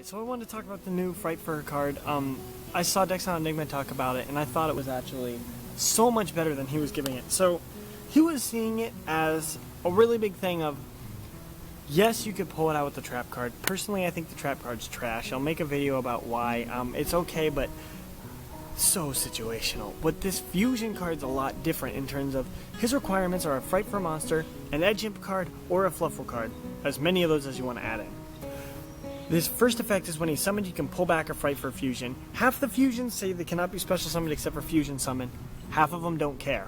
Alright, so I wanted to talk about the new Frightfur card. I saw Dexon Enigma talk about it, and I thought it was actually so much better than he was giving it. So, he was seeing it as a really big thing of, yes, you could pull it out with the trap card. Personally, I think the trap card's trash. I'll make a video about why. It's okay, but so situational. But this fusion card's a lot different in terms of his requirements are a Frightfur monster, an Edge Imp card, or a Fluffal card. As many of those as you want to add in. This first effect is when he's summoned, you can pull back a Frightfur fusion. Half the fusions say they cannot be special summoned except for fusion summon. Half of them don't care.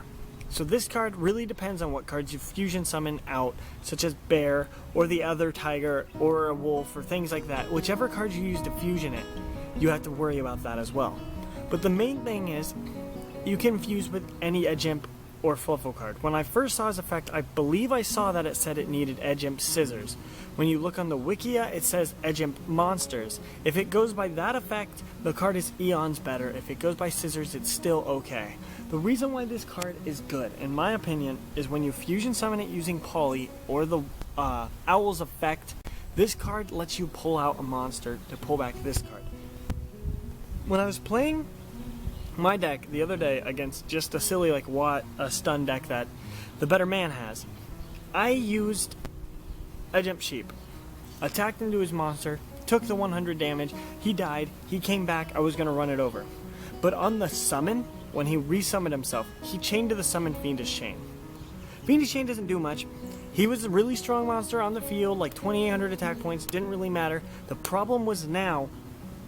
So this card really depends on what cards you fusion summon out, such as Bear, or the other Tiger, or a Wolf, or things like that. Whichever card you use to fusion it, you have to worry about that as well. But the main thing is, you can fuse with any Edge Imp or Fluffal card. When I first saw his effect, I believe I saw that it said it needed Edge Imp Scissors. When you look on the Wikia, it says Edge Imp Monsters. If it goes by that effect, the card is eons better. If it goes by Scissors, it's still okay. The reason why this card is good, in my opinion, is when you fusion summon it using Poly or the Owl's effect, this card lets you pull out a monster to pull back this card. When I was playing my deck the other day against just a silly a stun deck that the better man has, I used Edge Imp Sheep, attacked into his monster, took the 100 damage, he died, he came back, I was going to run it over. But on the summon, when he resummoned himself, he chained to the summon Fiendish Chain. Fiendish Chain doesn't do much. He was a really strong monster on the field, like 2800 attack points, didn't really matter. The problem was now,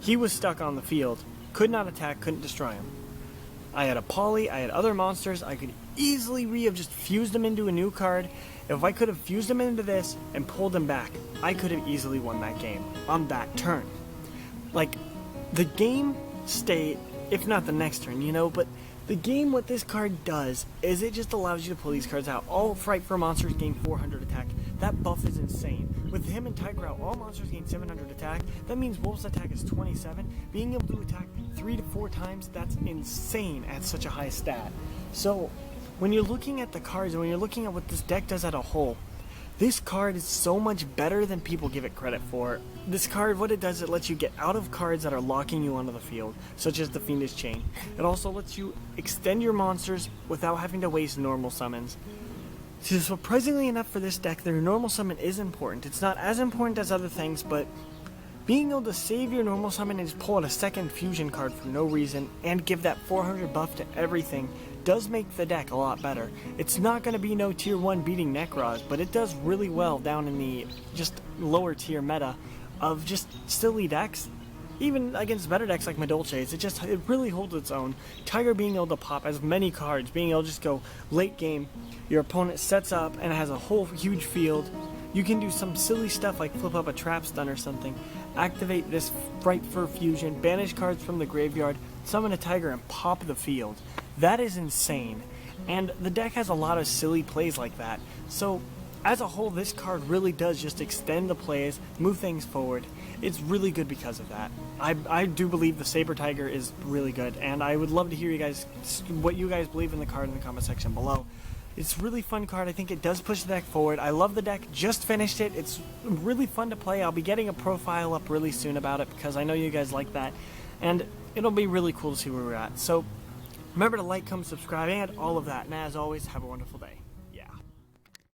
he was stuck on the field, could not attack, couldn't destroy him. I had a Poly, I had other monsters, I could easily have just fused him into a new card. If I could have fused him into this and pulled him back, I could have easily won that game on that turn. Like, the game stayed, if not the next turn, but the game, what this card does is it just allows you to pull these cards out. All Frightfur monsters gain 400 attack. That buff is insane. With him and Tiger out, all monsters gain 700 attack. That means Wolf's attack is 27. Being able to attack 3 to 4 times, that's insane at such a high stat. So, when you're looking at the cards and when you're looking at what this deck does as a whole, this card is so much better than people give it credit for. This card, what it does, it lets you get out of cards that are locking you onto the field, such as the Fiendish Chain. It also lets you extend your monsters without having to waste normal summons. So surprisingly enough for this deck, their normal summon is important. It's not as important as other things, but being able to save your normal summon and just pull out a second fusion card for no reason and give that 400 buff to everything does make the deck a lot better. It's not going to be no tier 1 beating Necros, but it does really well down in the just lower tier meta of just silly decks. Even against better decks like Madolche's, it really holds its own. Tiger being able to pop as many cards, being able to just go late game, your opponent sets up and has a whole huge field. You can do some silly stuff like flip up a trap stun or something, activate this Frightfur fusion, banish cards from the graveyard, summon a Tiger and pop the field. That is insane. And the deck has a lot of silly plays like that. So, as a whole, this card really does just extend the plays, move things forward. It's really good because of that. I do believe the Sabre Tiger is really good, and I would love to hear you guys, what you guys believe in the card in the comment section below. It's a really fun card. I think it does push the deck forward. I love the deck. Just finished it. It's really fun to play. I'll be getting a profile up really soon about it because I know you guys like that. And it'll be really cool to see where we're at. So remember to like, comment, subscribe, and all of that. And as always, have a wonderful day.